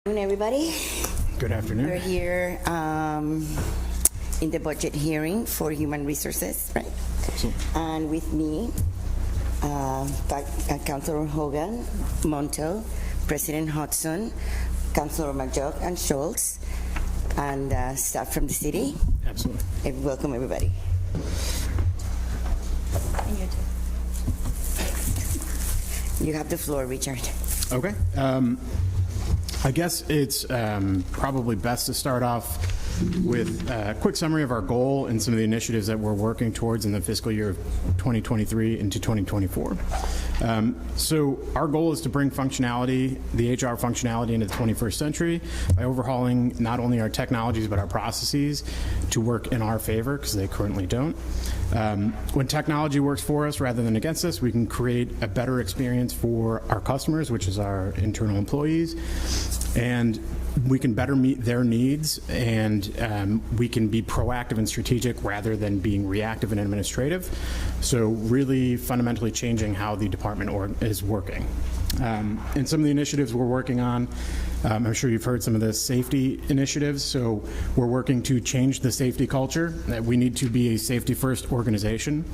Good afternoon, everybody. Good afternoon. We're here in the budget hearing for human resources, right? Absolutely. And with me, Councilor Hogan, Montel, President Hudson, Councilor McJock and Schultz, and staff from the city. Absolutely. And welcome, everybody. And you too. You have the floor, Richard. Okay. I guess it's probably best to start off with a quick summary of our goal and some of the initiatives that we're working towards in the fiscal year of 2023 into 2024. So our goal is to bring functionality, the HR functionality, into the 21st century by overhauling not only our technologies but our processes to work in our favor, because they currently don't. When technology works for us rather than against us, we can create a better experience for our customers, which is our internal employees, and we can better meet their needs, and we can be proactive and strategic rather than being reactive and administrative. So really fundamentally changing how the department is working. And some of the initiatives we're working on, I'm sure you've heard some of the safety initiatives. So we're working to change the safety culture. That we need to be a safety-first organization.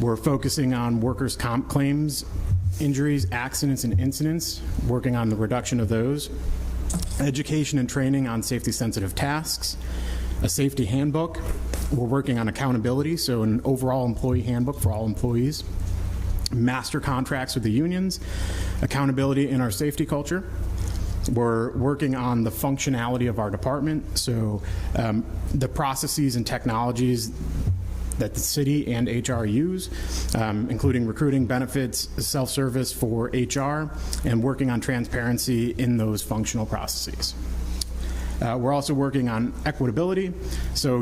We're focusing on workers' comp claims, injuries, accidents, and incidents, working on the reduction of those. Education and training on safety-sensitive tasks, a safety handbook. We're working on accountability, so an overall employee handbook for all employees, master contracts with the unions, accountability in our safety culture. We're working on the functionality of our department, so the processes and technologies that the city and HR use, including recruiting, benefits, self-service for HR, and working on transparency in those functional processes. We're also working on equitability, so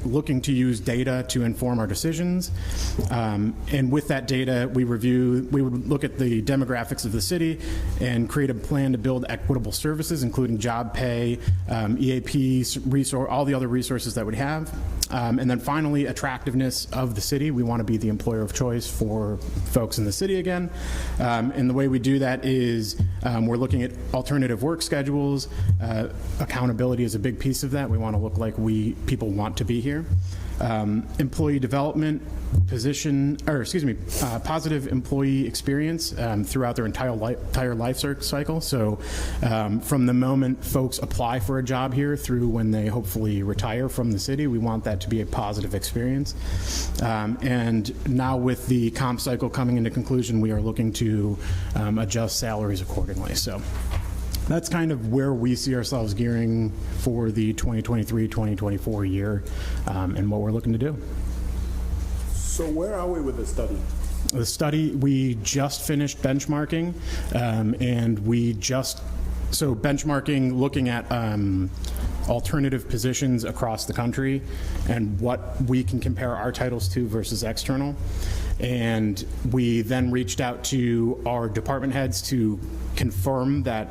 looking to use data to inform our decisions. And with that data, we would look at the demographics of the city and create a plan to build equitable services, including job pay, EAP, all the other resources that we have. And then finally, attractiveness of the city. We want to be the employer of choice for folks in the city again. And the way we do that is we're looking at alternative work schedules. Accountability is a big piece of that. We want to look like people want to be here. Employee development, positive employee experience throughout their entire life cycle. So from the moment folks apply for a job here through when they hopefully retire from the city, we want that to be a positive experience. And now with the comp cycle coming into conclusion, we are looking to adjust salaries accordingly. So that's kind of where we see ourselves gearing for the 2023-2024 year and what we're looking to do. So where are we with the study? The study, we just finished benchmarking, and benchmarking, looking at alternative positions across the country and what we can compare our titles to versus external. And we then reached out to our department heads to confirm that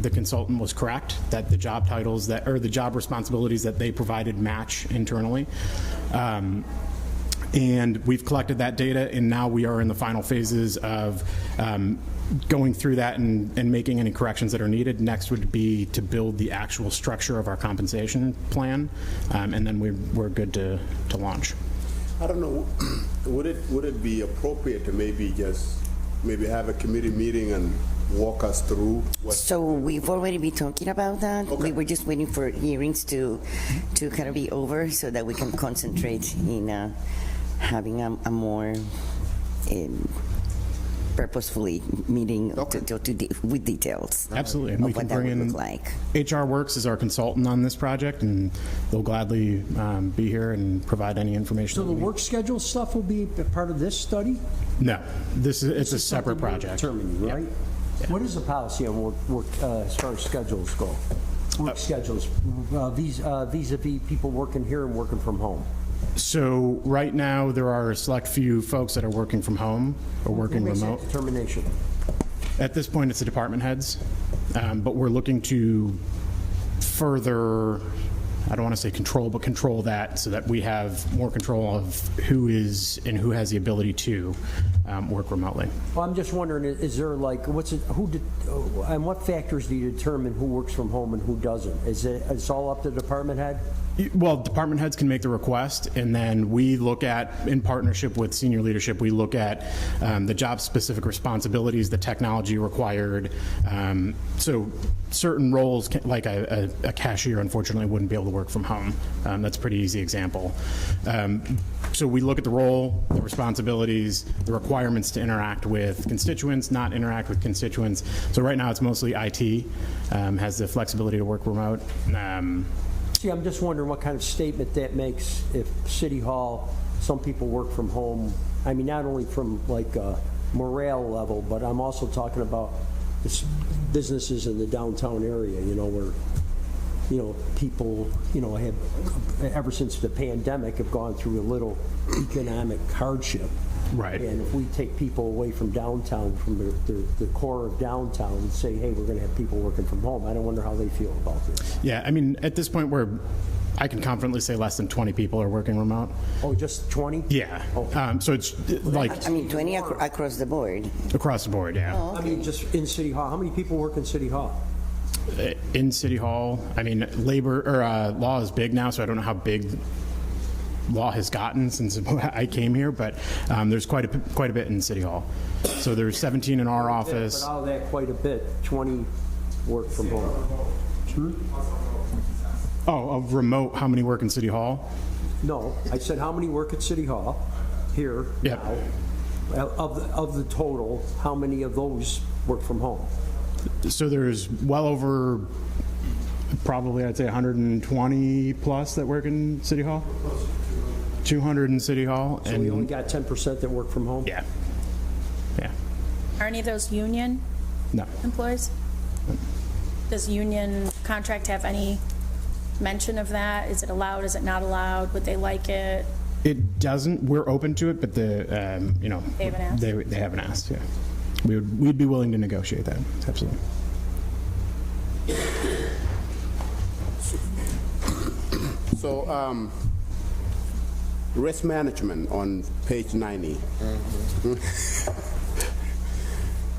the consultant was correct, that the job titles or the job responsibilities that they provided match internally. And we've collected that data, and now we are in the final phases of going through that and making any corrections that are needed. Next would be to build the actual structure of our compensation plan, and then we're good to launch. I don't know, would it be appropriate to maybe have a committee meeting and walk us through what? So we've already been talking about that. Okay. We were just waiting for hearings to kind of be over so that we can concentrate in having a more purposefully meeting with details. Absolutely, and we can what that bring would in look like. HR Works as our consultant on this project, and they'll gladly be here and provide any information. So the work schedule stuff will be a part of this study? No, it's a separate project. Determining, right? Yeah. What is the policy on work as far as schedules go? Work schedules vis-a-vis people working here and working from home. So right now there are a select few folks that are working from home or working Who makes remote. that determination? At this point, it's the department heads, but we're looking to further I don't want to say control, but control that so that we have more control of who is and who has the ability to work remotely. Well, I'm just wondering, is there like, and what factors do you determine who works from home and who doesn't? Is it's all up to the department head? Well, department heads can make the request, and then we look at, in partnership with senior leadership, we look at the job-specific responsibilities, the technology required. So certain roles, like a cashier, unfortunately, wouldn't be able to work from home. That's a pretty easy example. So we look at the role, the responsibilities, the requirements to interact with constituents, not interact with constituents. So right now, it's mostly IT, has the flexibility to work remote. See, I'm just wondering what kind of statement that makes if City Hall, some people work from home. I mean, not only from like a morale level, but I'm also talking about businesses in the downtown area, where, people, have, ever since the pandemic, have gone through a little economic hardship. Right. And if we take people away from downtown, from the core of downtown, and say, hey, we're going to have people working from home, I don't wonder how they feel about this. Yeah, I mean, at this point, I can confidently say less than 20 people are working remote. Oh, just 20? Yeah. Oh. So it's like 20 across the board. across the board, yeah. Oh, I mean, just in City Hall. How many people work in City Hall? In City Hall, I mean, labor or law is big now, so I don't know how big law has gotten since I came here, but there's quite a bit in City Hall. So there's 17 in our office. But out of that, quite a bit, 20 work from home. Oh, of remote, how many work in City Hall? No, I said how many work at City Hall here Yep. now? Of the total, how many of those work from home? So there's well over, probably I'd say 120 plus that work in City Hall. 200 in City Hall. So we only got 10% that work from home? Yeah. Yeah. Are any of those union No. employees? Does union contract have any mention of that? Is it allowed? Is it not allowed? Would they like it? It doesn't. We're open to it, but They haven't asked? They haven't asked. Yeah, we'd be willing to negotiate that. Absolutely. So, risk management on page 90.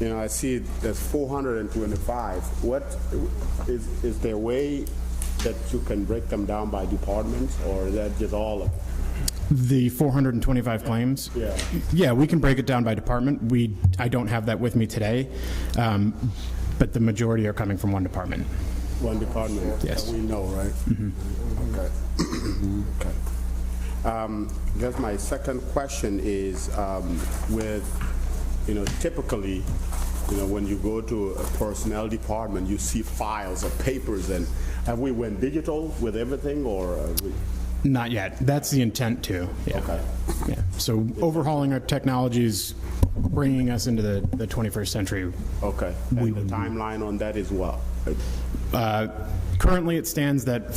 I see there's 425. What is there a way that you can break them down by departments, or is that just all of it? The 425 claims? Yeah. Yeah, we can break it down by department. I don't have that with me today, but the majority are coming from one department. One department? Yes. That we know, right? Mm-hmm. Okay. Okay. I guess my second question is with, typically, when you go to a personnel department, you see files of papers, and have we went digital with everything, or? Not yet. That's the intent too. Yeah. Okay. Yeah. So overhauling our technologies, bringing us into the 21st century. Okay. And the timeline on that is what? Currently, it stands that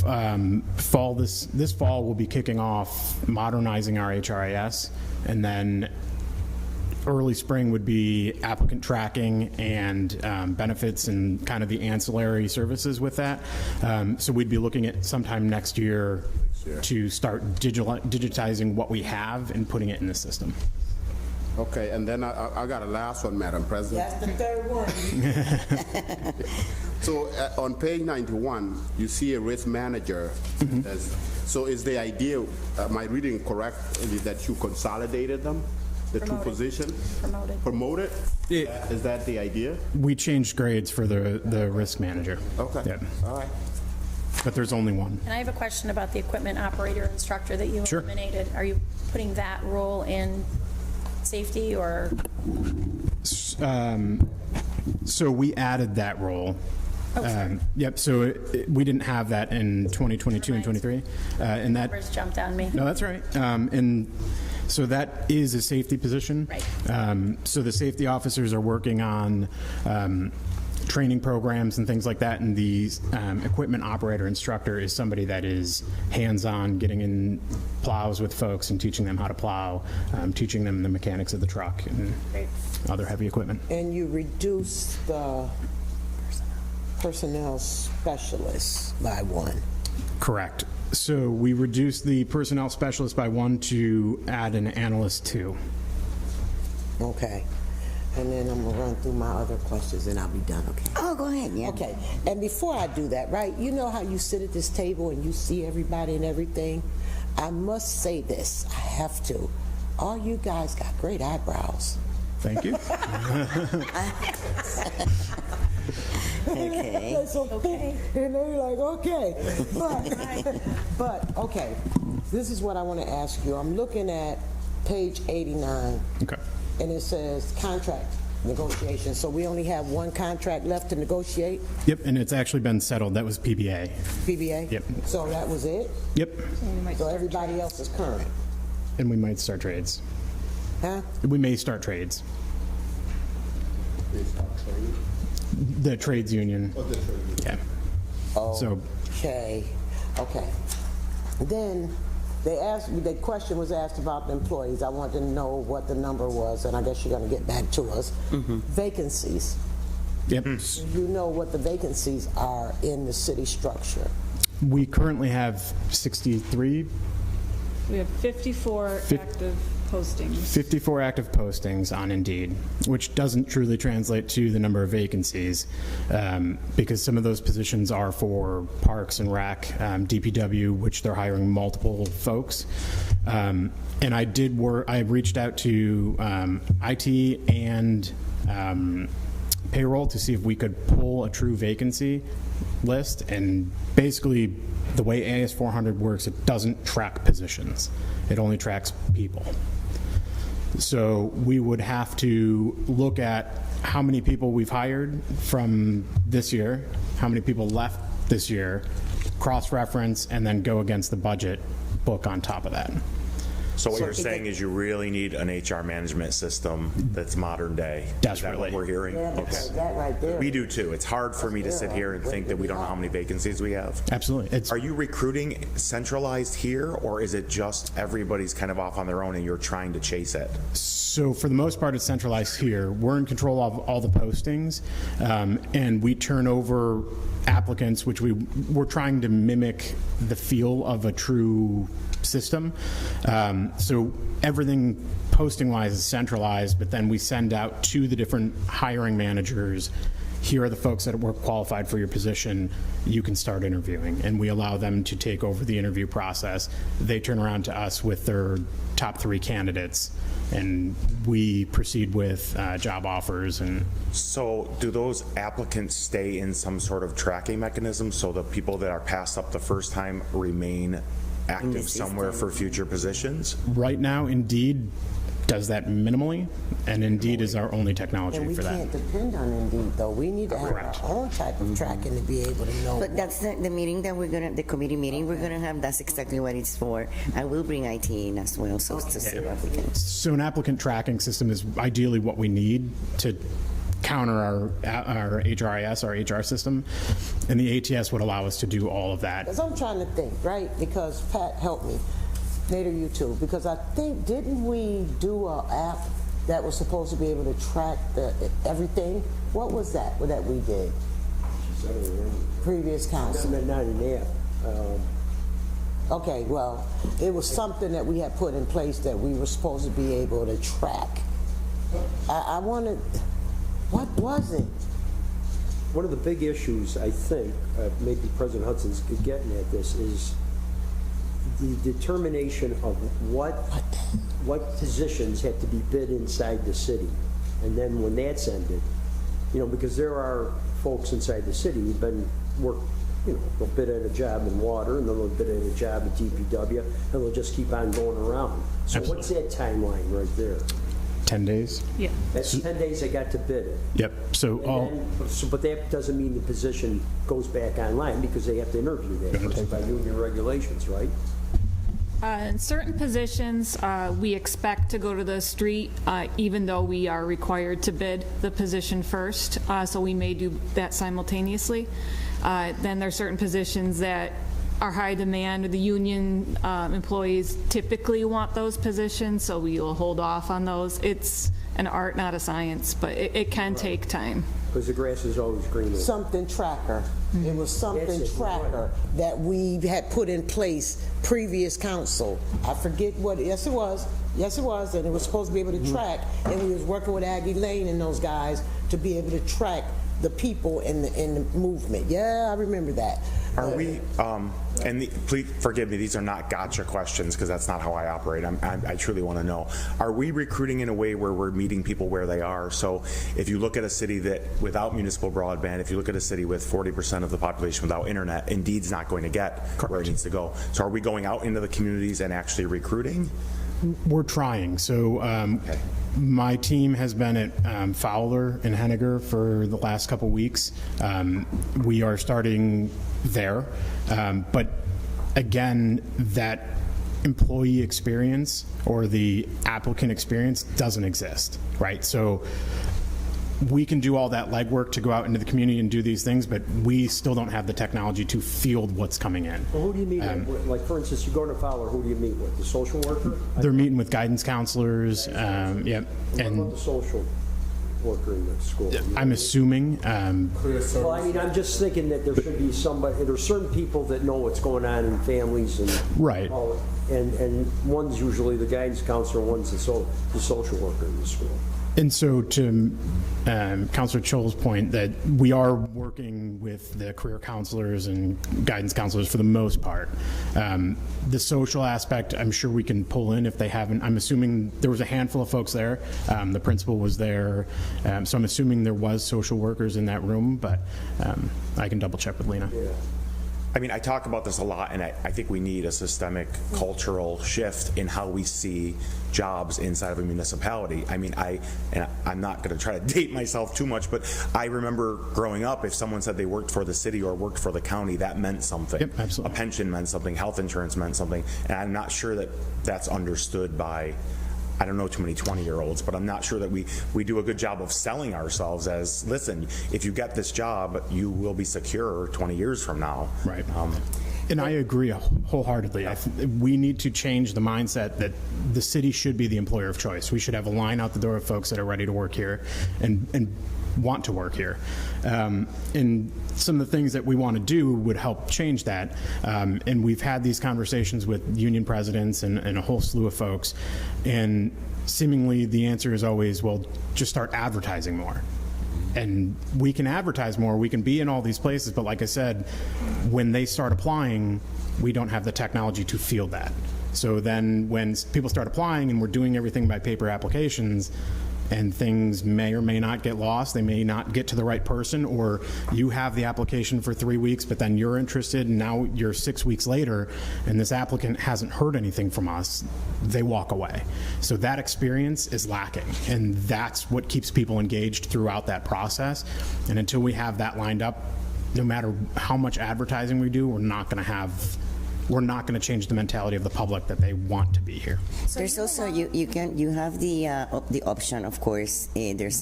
this fall we'll be kicking off modernizing our HRIS, and then early spring would be applicant tracking and benefits and kind of the ancillary services with that. So we'd be looking at sometime next year to start digitizing what we have and putting it in the system. Okay, and then I got a last one, Madam President. That's the third one. So on page 91, you see a risk manager. So is the idea, am I reading correctly, that you consolidated them, the two Promoted. positions? Promoted. Promoted? Is that the idea? We changed grades for the risk manager. Okay. Yeah. All right. But there's only one. And I have a question about the equipment operator instructor that you Sure. eliminated. Are you putting that role in safety or? So we added that role. sorry. Yep. So we didn't have that in 2022 and 23, and that. Numbers jumped on me. No, that's right. And so that is a safety position. Right. So the safety officers are working on training programs and things like that, and the equipment operator instructor is somebody that is hands-on, getting in plows with folks and teaching them how to plow, teaching them the mechanics of the truck and Great. other heavy equipment. And you reduce the personnel specialists by one. Correct. So we reduced the personnel specialist by 1 to add an analyst 2. Okay. And then I'm gonna run through my other questions and I'll be done, okay? Oh, go ahead, yeah. Okay, and before I do that, right, you know how you sit at this table and you see everybody and everything? I must say this, I have to. All you guys got great eyebrows. Thank you. Okay. That's okay. And they're like, okay. But, okay, this is what I want to ask you. I'm looking at page 89. Okay. And it says contract negotiation. So we only have one contract left to negotiate, Yep, and it's actually been settled. That was PBA. PBA? Yep. So that was it? Yep. So everybody else is current? And we might start trades. Huh? We may start trades. The trades union. Yeah. So Okay, okay. Then the question was asked about the employees. I wanted to know what the number was, and I guess you're gonna get back to us. Vacancies. Yep. You know what the vacancies are in the city structure. We currently have 63, We have 54 active postings. 54 active postings on Indeed, which doesn't truly translate to the number of vacancies, because some of those positions are for Parks and Rec, DPW, which they're hiring multiple folks. And I reached out to IT and payroll to see if we could pull a true vacancy list, and basically the way AS400 works, it doesn't track positions. It only tracks people. So we would have to look at how many people we've hired from this year, how many people left this year, cross-reference, and then go against the budget book on top of that. So what you're saying is you really need an HR management system that's modern day. Desperately. Is that what we're hearing? Yeah, because that right there. We do too. It's hard for me to sit here and think that we don't know how many vacancies we have. Absolutely. Are you recruiting centralized here, or is it just everybody's kind of off on their own and you're trying to chase it? So for the most part, it's centralized here. We're in control of all the postings, and we turn over applicants, which we're trying to mimic the feel of a true system. So everything posting-wise is centralized, but then we send out to the different hiring managers, here are the folks that were qualified for your position, you can start interviewing. And we allow them to take over the interview process. They turn around to us with their top 3 candidates, and we proceed with job offers. And So do those applicants stay in some sort of tracking mechanism so the people that are passed up the first time remain active somewhere for future positions? right now, Indeed does that minimally, and Indeed is our only technology And we for that. can't depend on Indeed, though. We need to have Correct. our own type of tracking to be able to know. But that's the meeting that the committee meeting we're gonna have, that's exactly what it's for. I will bring IT in as well, so to see what we can. So an applicant tracking system is ideally what we need to counter our HRIS, our HR system, and the ATS would allow us to do all of that. Because I'm trying to think, right? Because Pat, help me. Nader, you too. Because I think, didn't we do an app that was supposed to be able to track everything? What was that we did? Previous council. Not an app. Okay, well, it was something that we had put in place that we were supposed to be able to track. I wanted, what was it? One of the big issues, I think, maybe President Hudson's getting at this, is the determination of what positions have to be bid inside the city. And then when that's ended, because there are folks inside the city who've been they'll bid at a job in water, and then they'll bid at a job at DPW, and they'll just keep on going around. So Absolutely. what's that timeline right there? 10 days? Yeah. That's 10 days they got to bid it. Yep. So But that doesn't mean the position goes back online, because they have to interview that person by union regulations, right? In certain positions, we expect to go to the street, even though we are required to bid the position first, so we may do that simultaneously. Then there are certain positions that are high demand. The union employees typically want those positions, so we will hold off on those. It's an art, not a science, but it can take time. Because the grass is always greener. Something tracker. It was something That's it, you're tracker that we had put in place previous council. I forget what, yes it was, and it was supposed to be able to track, and we was working with Aggie Lane and those guys to be able to track the people in the movement. Yeah, I remember that. Are we, please forgive me, these are not gotcha questions because that's not how I operate. I truly want to know. Are we recruiting in a way where we're meeting people where they are? So if you look at a city that without municipal broadband, if you look at a city with 40% of the population without internet, Indeed's not going to get where it needs to go. So are we going out into the communities and actually recruiting? We're trying. So my team has been at Fowler and Henniger for the last couple weeks. We are starting there. But again, that employee experience or the applicant experience doesn't exist, right? So we can do all that legwork to go out into the community and do these things, but we still don't have the technology to field what's coming in. Well, who do you meet with? Like, for instance, you go to Fowler, who do you meet with? The social worker? They're meeting with guidance counselors, yep. What And about the social worker in the school? I'm assuming, Well, I mean, I'm just thinking that there should be somebody, there's certain people that know what's going on in families and. Right. all- And one's usually the guidance counselor, one's the social worker in the school. and so to Counselor Cho's point, that we are working with the career counselors and guidance counselors for the most part. The social aspect, I'm sure we can pull in if they haven't. I'm assuming there was a handful of folks there. The principal was there. So I'm assuming there was social workers in that room, but I can double check with Lena. Yeah. I mean, I talk about this a lot, and I think we need a systemic cultural shift in how we see jobs inside of a municipality. I mean, I'm not going to try to date myself too much, but I remember growing up, if someone said they worked for the city or worked for the county, that meant something. Yep, absolutely. A pension meant something, health insurance meant something, and I'm not sure that that's understood by, I don't know too many 20-year-olds, but I'm not sure that we do a good job of selling ourselves as, listen, if you get this job, you will be secure 20 years from now. Right. And I agree wholeheartedly. We need to change the mindset that the city should be the employer of choice. We should have a line out the door of folks that are ready to work here and want to work here. And some of the things that we want to do would help change that. And we've had these conversations with union presidents and a whole slew of folks. And seemingly the answer is always, well, just start advertising more. And we can advertise more, we can be in all these places, but like I said, when they start applying, we don't have the technology to field that. So then when people start applying and we're doing everything by paper applications, and things may or may not get lost, they may not get to the right person, or you have the application for 3 weeks, but then you're interested and now you're 6 weeks later and this applicant hasn't heard anything from us, they walk away. So that experience is lacking, and that's what keeps people engaged throughout that process. And until we have that lined up, no matter how much advertising we do, we're not going to change the mentality of the public that they want to be here. There's also you have the option, of course. There's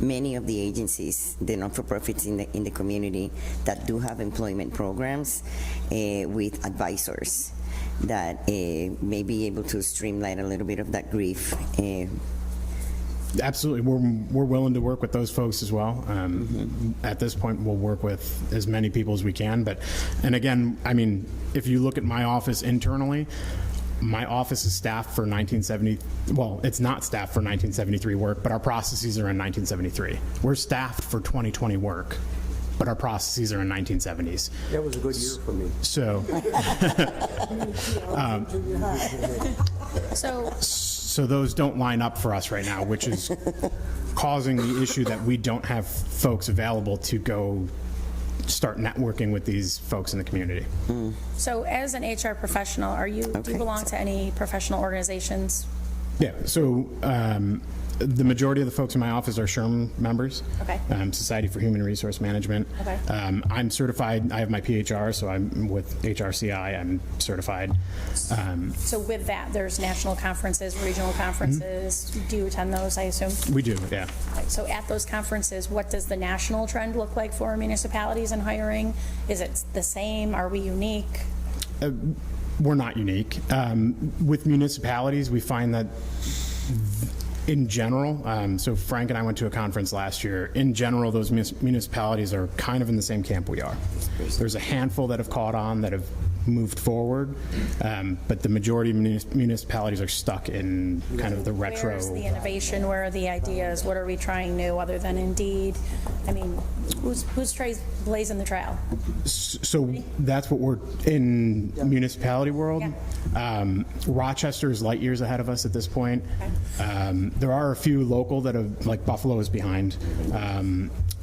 many of the agencies, the non-for-profits in the community that do have employment programs with advisors that may be able to streamline a little bit of that grief. Absolutely, we're willing to work with those folks as well. At this point, we'll work with as many people as we can. And again, I mean, if you look at my office internally, my office is staffed for 1970. Well, it's not staffed for 1973 work, but our processes are in 1973. We're staffed for 2020 work, but our processes are in 1970s. That was a good year for me. So those don't line up for us right now, which is causing the issue that we don't have folks available to go start networking with these folks in the community. So as an HR professional, do you belong to any professional organizations? Yeah, so the majority of the folks in my office are SHRM members. Okay. Society for Human Resource Management. Okay. I'm certified. I have my PHR, so I'm with HRCI. I'm certified. So with that, there's national conferences, regional conferences. Do you attend those, I assume? We do, yeah. Right, so at those conferences, what does the national trend look like for municipalities in hiring? Is it the same? Are we unique? We're not unique. With municipalities, we find that In general, so Frank and I went to a conference last year. In general, those municipalities are kind of in the same camp we are. There's a handful that have caught on, that have moved forward, but the majority of municipalities are stuck in kind of the retro. Where's the innovation? Where are the ideas? What are we trying new other than Indeed? I mean, who's blazing the trail? So that's what we're in municipality world. Rochester is light years ahead of us at this point. There are a few local that have, like Buffalo is behind.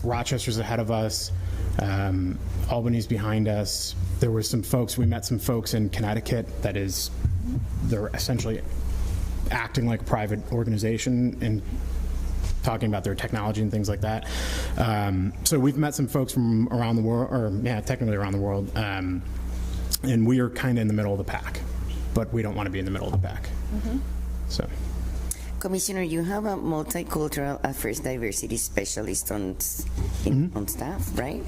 Rochester's ahead of us. Albany's behind us. There were some folks, we met some folks in Connecticut they're essentially acting like a private organization and talking about their technology and things like that. So we've met some folks from around the world, or technically around the world, and we are kind of in the middle of the pack, but we don't want to be in the middle of the pack. So. Commissioner, you have a multicultural affairs diversity specialist on staff, right?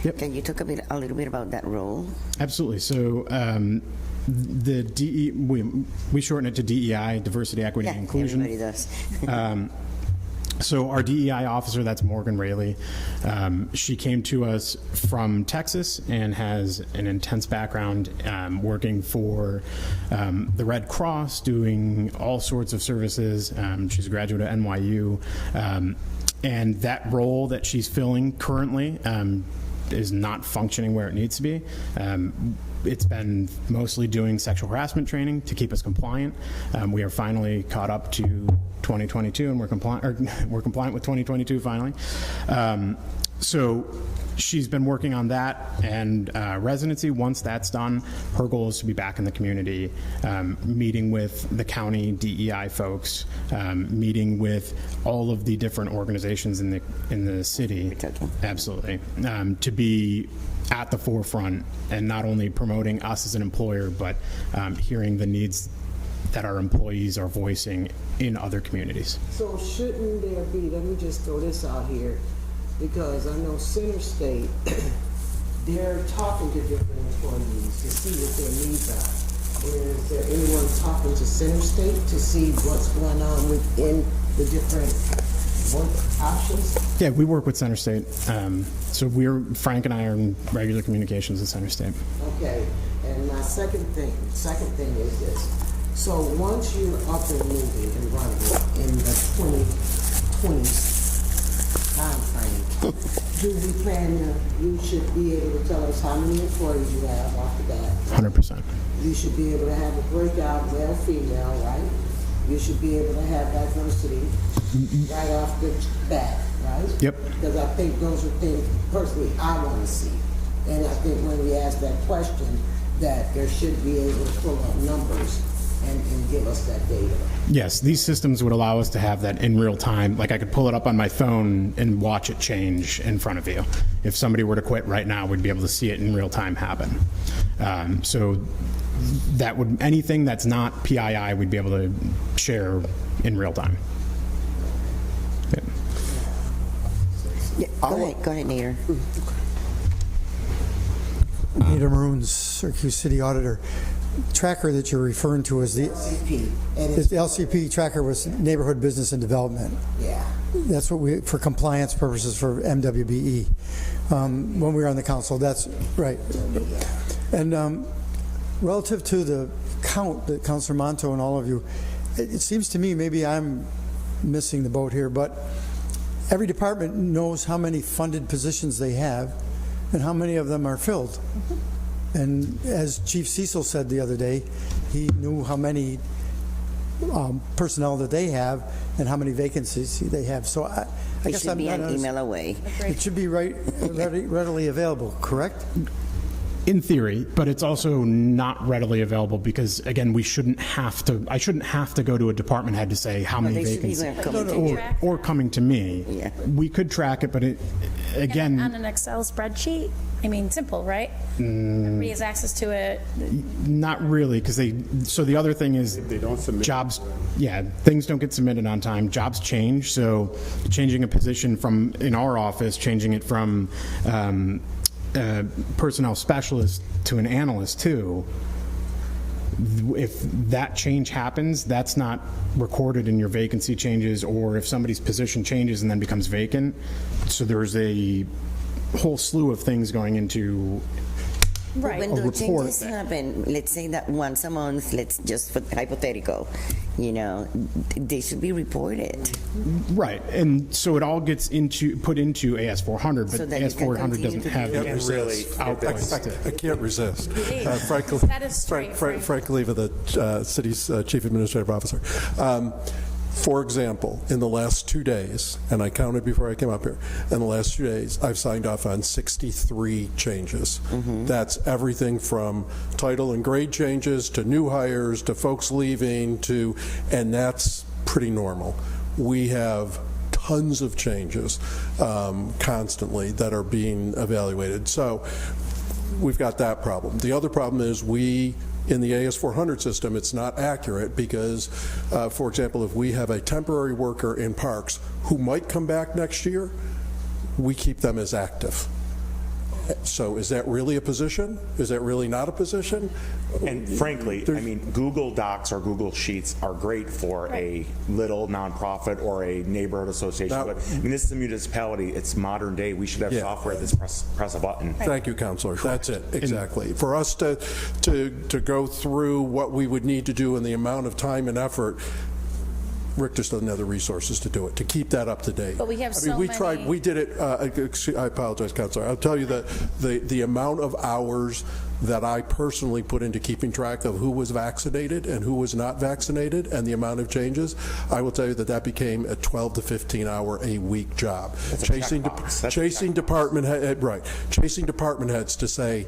Yep. Can you talk a little bit about that role? Absolutely. So the we shorten it to DEI, diversity, equity, and inclusion. Everybody does. So our DEI officer, that's Morgan Rayleigh. She came to us from Texas and has an intense background working for the Red Cross, doing all sorts of services. She's a graduate of NYU. And that role that she's filling currently is not functioning where it needs to be. It's been mostly doing sexual harassment training to keep us compliant. We are finally caught up to 2022, and we're compliant with 2022 finally. So she's been working on that and residency. Once that's done, her goal is to be back in the community, meeting with the county DEI folks, meeting with all of the different organizations in the city. Absolutely, to be at the forefront and not only promoting us as an employer, but hearing the needs that our employees are voicing in other communities. So shouldn't there be, let me just throw this out here, because I know Center State, they're talking to different employees to see what their needs are. Is there anyone talking to Center State to see what's going on within the different work options? Yeah, we work with Center State. So Frank and I are in regular communications with Center State. Okay, and my second thing is this. So once you're up and moving and running in the 2020 time frame, do we plan you should be able to tell us how many employees you have off the bat? 100%. You should be able to have a breakout, male, female, right? You should be able to have diversity right off the bat, right? Yep. Because I think those are things, personally, I want to see. And I think when we ask that question, that there should be able to pull up numbers and give us that data. Yes, these systems would allow us to have that in real time. Like I could pull it up on my phone and watch it change in front of you. If somebody were to quit right now, we'd be able to see it in real time happen. So that would, anything that's not PII, we'd be able to share in real time. Yeah, go ahead, Nader. Nader Maroons, Syracuse City Auditor. Tracker that you're referring to is the LCP. The LCP tracker was Neighborhood Business and Development. Yeah. That's what we, for compliance purposes for MWBE. When we were on the council, that's right. And relative to the count that Councilor Monto and all of you, it seems to me maybe I'm missing the boat here, but every department knows how many funded positions they have and how many of them are filled. Mm-hmm. And as Chief Cecil said the other day, he knew how many personnel that they have and how many vacancies they have. So I guess should I'm be not an email away. It should be readily available, correct? In theory, but it's also not readily available because, again, I shouldn't have to go to a department head to say how many vacancies, or coming to me. Yeah. We could track it, but again, on an Excel spreadsheet. I mean, simple, right? Everybody has access to it. Not really, because so the other thing is they don't submit jobs. Yeah, things don't get submitted on time. Jobs change, so changing a position from in our office, changing it from personnel specialist to an analyst too. if that change happens, that's not recorded in your vacancy changes, or if somebody's position changes and then becomes vacant. So there's a whole slew of things going into Right. When a the report changes happen, let's say that once a month, let's just for hypothetical, they should be reported. right, and so it all gets put into AS 400, So but that you AS can 400 doesn't continue have to Can't really outputs. I can't resist. Frankly, That is straight, Frank. Frank Leva, the city's chief administrative officer. For example, in the last 2 days, and I counted before I came up here, in the last 2 days, I've signed off on 63 changes. That's everything from title and grade changes to new hires to folks leaving and that's pretty normal. We have tons of changes constantly that are being evaluated. So we've got that problem. The other problem is in the AS 400 system, it's not accurate because, for example, if we have a temporary worker in parks who might come back next year, we keep them as active. So is that really a position? Is that really not a position? And frankly, I mean, Google Docs or Google Sheets are great for a little nonprofit or a neighborhood association. Now- But I mean, this is a municipality. It's modern day. We should have Yeah. software that's press a button. Thank you, Counselor. That's it, exactly. For us to go through what we would need to do and the amount of time and effort, Rick just doesn't have the resources to do it, to keep that up to date. But we have I mean, so we many- tried, we did it, I apologize, Counselor. I'll tell you that the amount of hours that I personally put into keeping track of who was vaccinated and who was not vaccinated and the amount of changes, I will tell you that became a 12 to 15 hour a week job. Chasing department department heads to say,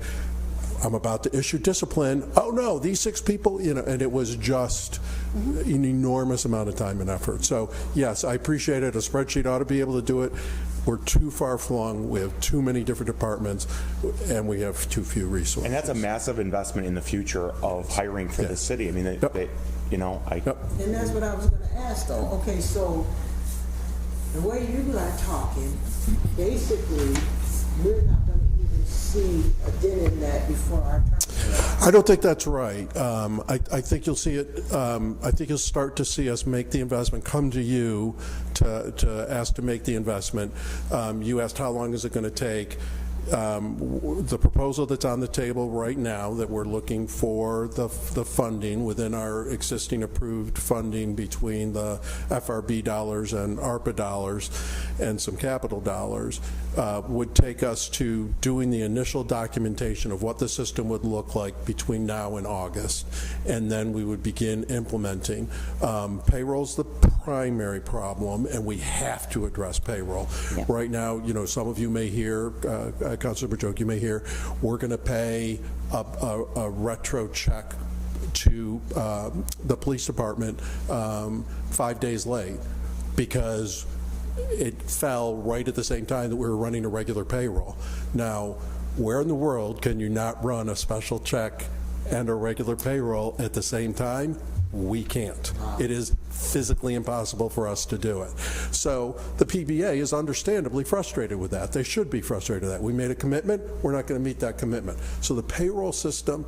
I'm about to issue discipline. Oh no, these 6 people, and it was just an enormous amount of time and effort. So yes, I appreciate it. A spreadsheet ought to be able to do it. We're too far flung. We have too many different departments, and we have too few resources. And that's a massive investment in the future of hiring for the city. I mean, Yep. And that's what I was going to ask, though. Okay, so the way you are talking, basically, we're not going to even see a dent in that before our term. I don't think that's right. I think you'll see it. I think you'll start to see us make the investment, come to you to ask to make the investment. You asked how long is it going to take. The proposal that's on the table right now that we're looking for the funding within our existing approved funding between the FRB dollars and ARPA dollars and some capital dollars would take us to doing the initial documentation of what the system would look like between now and August, and then we would begin implementing. Payroll's the primary problem, and we have to address payroll. Yeah. Right now, some of you may hear, Councilor Berjoke, you may hear, we're going to pay a retro check to the police department 5 days late because it fell right at the same time that we were running a regular payroll. Now, where in the world can you not run a special check and a regular payroll at the same time? We can't. It is physically impossible for us to do it. So the PBA is understandably frustrated with that. They should be frustrated with that. We made a commitment. We're not going to meet that commitment. So the payroll system,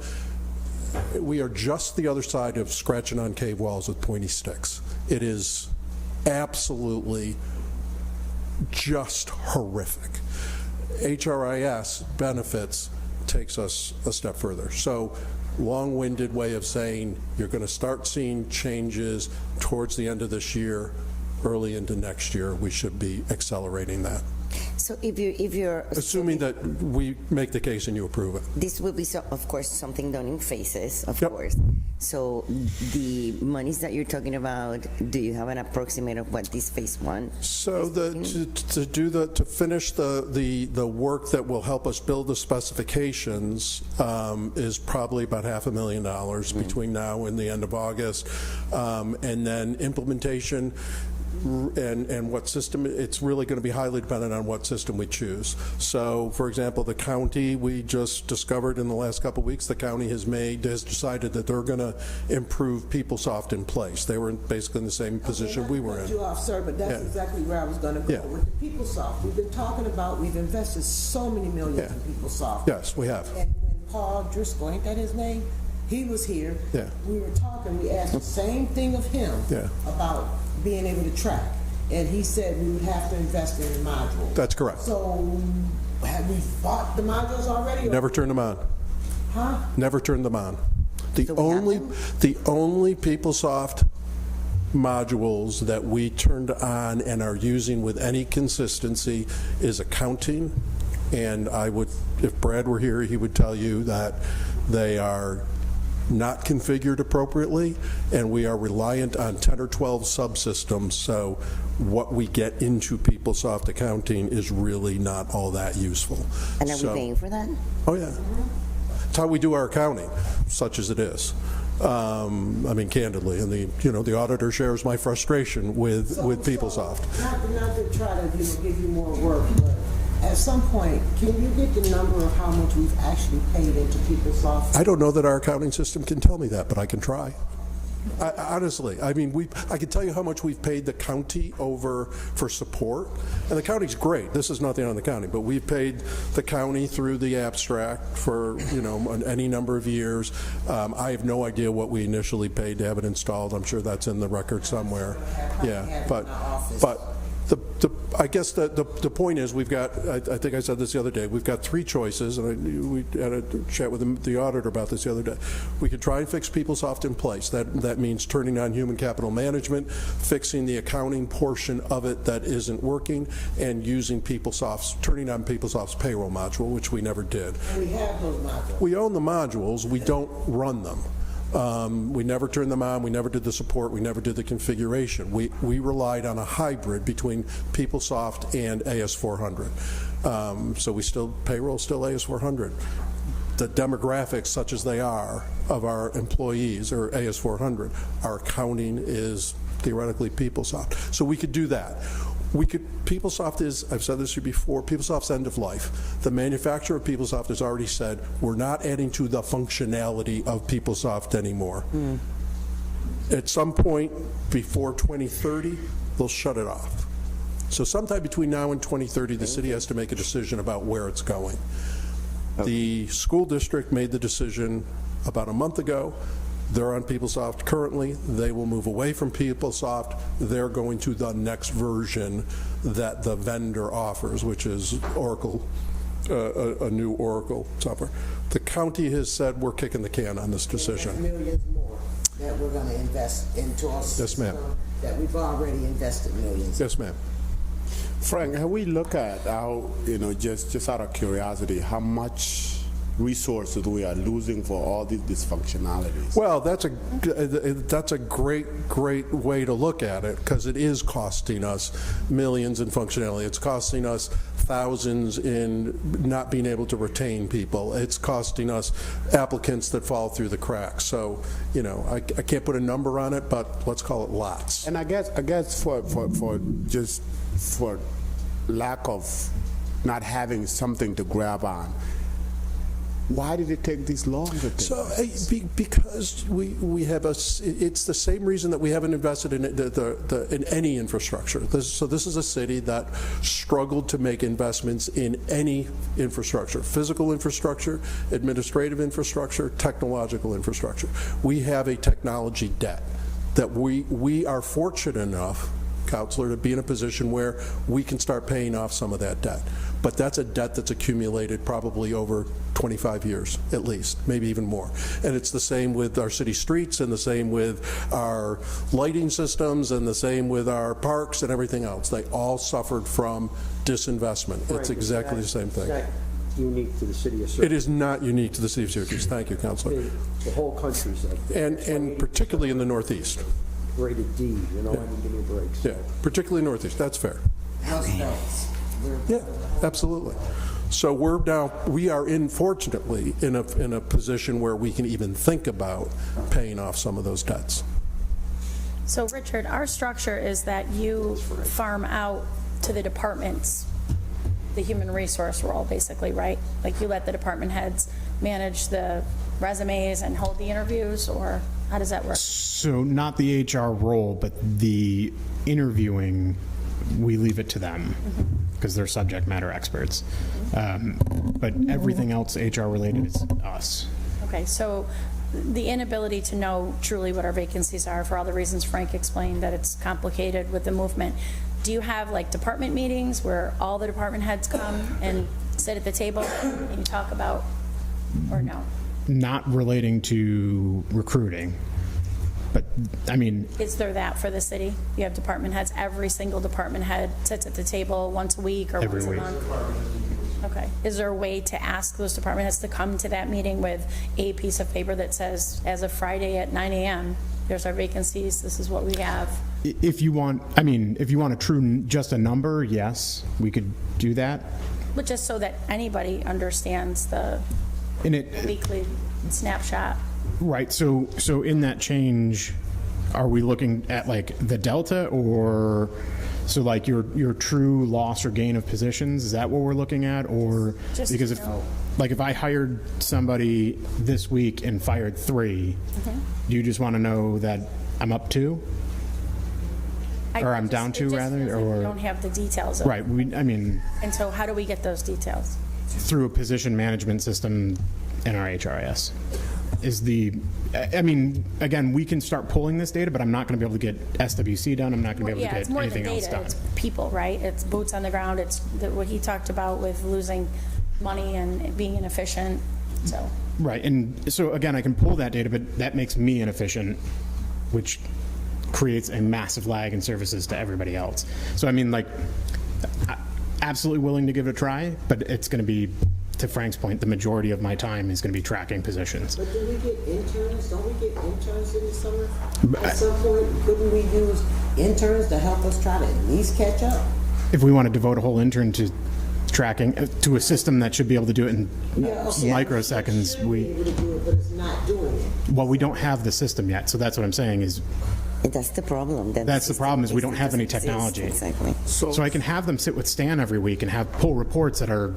we are just the other side of scratching on cave walls with pointy sticks. It is absolutely just horrific. HRIS benefits takes us a step further. So long-winded way of saying you're going to start seeing changes towards the end of this year, early into next year. We should be accelerating that. So if you're Assuming that we make the case and you approve it. this will be, of course, something done in phases, of Yep. course. So the monies that you're talking about, do you have an approximate of what this phase 1? So to finish the work that will help us build the specifications is probably about $500,000 between now and the end of August, and then implementation. And what system, it's really going to be highly dependent on what system we choose. So, for example, the county, we just discovered in the last couple of weeks, the county has decided that they're going to improve PeopleSoft in place. They were basically in the same position we were in. Cut you off, sir, but that's exactly where I was going to go. Yeah. With the PeopleSoft, we've been talking about, we've invested so many millions in PeopleSoft. Yes, we have. And when Paul Driscoll, ain't that his name? He was here. Yeah. We were talking, we asked the same thing of him Yeah. about being able to track. And he said we would have to invest in the modules. That's correct. So have we bought the modules already? or- Never turned them on. Huh? Never turned them on. The So we have only, them? the only PeopleSoft modules that we turned on and are using with any consistency is accounting. And I would, if Brad were here, he would tell you that they are not configured appropriately, and we are reliant on 10 or 12 subsystems. So what we get into PeopleSoft accounting is really not all that useful. And are we So- paying for that? Oh, yeah. It's how we do our accounting, such as it is. I mean, candidly, and the auditor shares my frustration with PeopleSoft. Not to try to, give you more work, but at some point, can you get the number of how much we've actually paid into PeopleSoft? I don't know that our accounting system can tell me that, but I can try. Honestly, I mean, I can tell you how much we've paid the county over for support, and the county's great. This is nothing on the county, but we've paid the county through the abstract for any number of years. I have no idea what we initially paid to have it installed. I'm sure that's in the record somewhere. Yeah, but I guess the point is we've got, I think I said this the other day, we've got three choices, and we had a chat with the auditor about this the other day. We could try and fix PeopleSoft in place. That means turning on human capital management, fixing the accounting portion of it that isn't working, and using turning on PeopleSoft's payroll module, which we never did. And we have those modules. We own the modules, we don't run them. We never turned them on, we never did the support, we never did the configuration. We relied on a hybrid between PeopleSoft and AS400. So payroll still AS400. The demographics, such as they are, of our employees are AS400. Our accounting is theoretically PeopleSoft. So we could do that. PeopleSoft is, I've said this to you before, PeopleSoft's end of life. The manufacturer of PeopleSoft has already said, we're not adding to the functionality of PeopleSoft anymore. At some point before 2030, they'll shut it off. So sometime between now and 2030, the city has to make a decision about where it's going. The school district made the decision about a month ago. They're on PeopleSoft currently. They will move away from PeopleSoft. They're going to the next version that the vendor offers, which is Oracle, a new Oracle software. The county has said we're kicking the can on this decision. Millions more that we're going to invest into our system. Yes, ma'am. That we've already invested millions. Yes, ma'am. Frank, have we looked at how, just out of curiosity, how much resources we are losing for all these dysfunctionalities? Well, that's a great way to look at it, because it is costing us millions in functionality. It's costing us thousands in not being able to retain people. It's costing us applicants that fall through the cracks. So, I can't put a number on it, but let's call it lots. And I guess for lack of not having something to grab on, why did it take this long? So, because we have it's the same reason that we haven't invested in any infrastructure. This is a city that struggled to make investments in any infrastructure: physical infrastructure, administrative infrastructure, technological infrastructure. We have a technology debt that we are fortunate enough, Counselor, to be in a position where we can start paying off some of that debt. But that's a debt that's accumulated probably over 25 years at least, maybe even more. And it's the same with our city streets, and the same with our lighting systems, and the same with our parks and everything else. They all suffered from disinvestment. It's exactly the same thing. It's not unique to the city of Syracuse. It is not unique to the city of Syracuse. Thank you, Counselor. The whole country's like that. And particularly in the Northeast. Rated D, give me a break. Yeah, particularly Northeast. That's fair. Yeah, absolutely. So we are fortunately in a position where we can even think about paying off some of those debts. So Richard, our structure is that you farm out to the departments the human resource role, basically, right? Like you let the department heads manage the resumes and hold the interviews, or how does that work? So not the HR role, but the interviewing, we leave it to them because they're subject matter experts. But everything else HR related is us. Okay, so the inability to know truly what our vacancies are for all the reasons Frank explained, that it's complicated with the movement. Do you have like department meetings where all the department heads come and sit at the table and you talk about, or no? Not relating to recruiting, but I mean, Is there that for the city? You have department heads, every single department head sits at the table once a week or Every once a week. month? Okay. Is there a way to ask those department heads to come to that meeting with a piece of paper that says, as of Friday at 9 a.m., there's our vacancies, this is what we have? if you want, I mean, if you want a true, just a number, yes, we could do that. But just so that anybody understands the And it, weekly snapshot. right, so in that change, are we looking at like the delta, or, so like your true loss or gain of positions, is that what we're looking at? Or, Just because to if, know. like if I hired somebody this week and fired 3, do you just want to know that I'm up 2? Or I'm down 2 rather, It just feels like or- we don't have the details of it. Right, I mean, And so how do we get those details? through a position management system in our HRIS is the, I mean, again, we can start pulling this data, but I'm not going to be able to get SWC done. I'm not going to be Yeah, able it's to more get than anything else data, done. it's people, right? It's boots on the ground, it's what he talked about with losing money and being inefficient, so. Right, and so again, I can pull that data, but that makes me inefficient, which creates a massive lag in services to everybody else. So I mean, like, absolutely willing to give it a try, but it's going to be, to Frank's point, the majority of my time is going to be tracking positions. But do we get interns? Don't we get interns in the summer? At some point, couldn't we use interns to help us try to at least catch up? If we want to devote a whole intern to tracking, to a system that should be able to do it in microseconds, Should be able to do it, but it's not doing it. well, we don't have the system yet, so that's what I'm saying is, That's the problem. that that's the system problem, is we don't have any doesn't exist. technology. Exactly. So I can have them sit with Stan every week and have pull reports that are,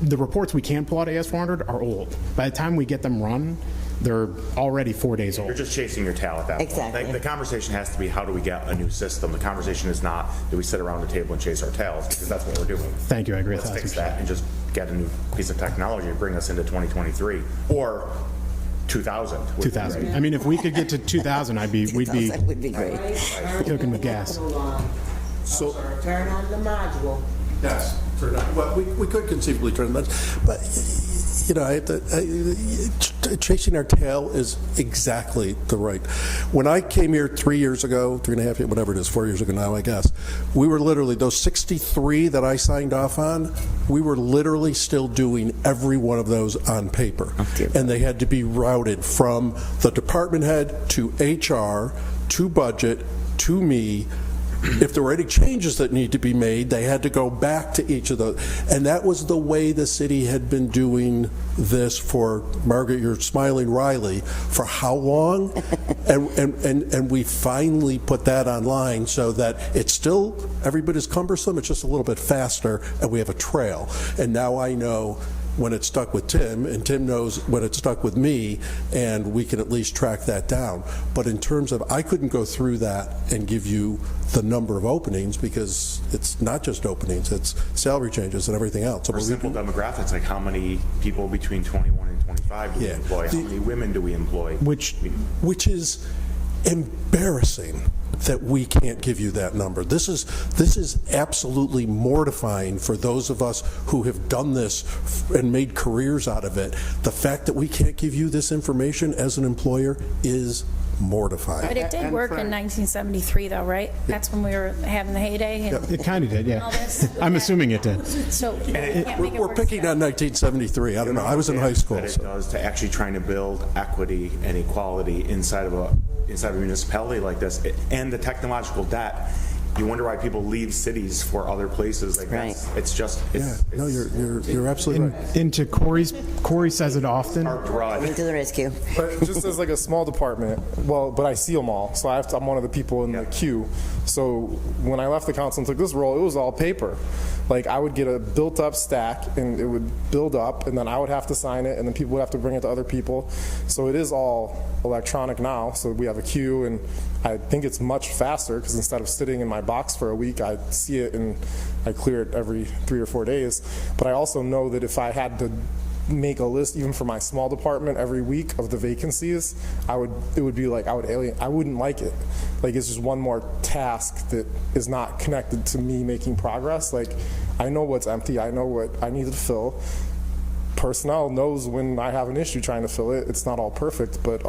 the reports we can pull out of AS400 are old. By the time we get them run, they're already 4 days You're old. just chasing your tail at that point. Exactly. Like, the conversation has to be, how do we get a new system? The conversation is not, do we sit around the table and chase our tails, because that's what we're doing. Thank you, I agree with Let's fix 1,000%. that and just get a new piece of technology and bring us into 2023 or 2000. would be 2,000. great. I mean, if we could get to 2,000, we'd be That would be great. cooking with gas. So, Turn on the module. yes, well, we could conceivably turn that, but, you know, chasing our tail is exactly the right. When I came here 3 years ago, 3.5 years, whatever it is, 4 years ago now, I guess, we were literally, those 63 that I signed off on, we were literally still doing every one of those on paper. And they had to be routed from the department head to HR, to budget, to me. If there were any changes that need to be made, they had to go back to each of those. And that was the way the city had been doing this for, Margaret, you're smiling Riley, for how long? And we finally put that online so that it's still every bit as cumbersome, it's just a little bit faster, and we have a trail. And now I know when it's stuck with Tim, and Tim knows when it's stuck with me, and we can at least track that down. But in terms of, I couldn't go through that and give you the number of openings, because it's not just openings, it's salary changes and everything else. So Or we- simple demographics, like how many people between 21 and 25 do we Yeah. employ? How many women do we employ? which is embarrassing that we can't give you that number. This is absolutely mortifying for those of us who have done this and made careers out of it. The fact that we can't give you this information as an employer is mortifying. But it did work in 1973 though, right? That's when we were having the heyday and It kind of did, all yeah. this. I'm assuming it did. So we can't make it We're work picking today. on 1973. I don't know. I was in high school. That it So. does to actually trying to build equity and equality inside of a municipality like this, and the technological debt. You wonder why people leave cities for other places like Right. this. It's just, Yeah, it's no, you're absolutely right. And to Corey says it often, our broad. Coming to the rescue. But just as like a small department, well, but I see them all, so I'm one of the people in the queue. So when I left the council and took this role, it was all paper. Like I would get a built-up stack, and it would build up, and then I would have to sign it, and then people would have to bring it to other people. So it is all electronic now. So we have a queue, and I think it's much faster because instead of sitting in my box for a week, I see it and I clear it every 3 or 4 days. But I also know that if I had to make a list even for my small department every week of the vacancies, it would be like I wouldn't like it. Like, it's just one more task that is not connected to me making progress. Like, I know what's empty, I know what I need to fill. Personnel knows when I have an issue trying to fill it. It's not all perfect, but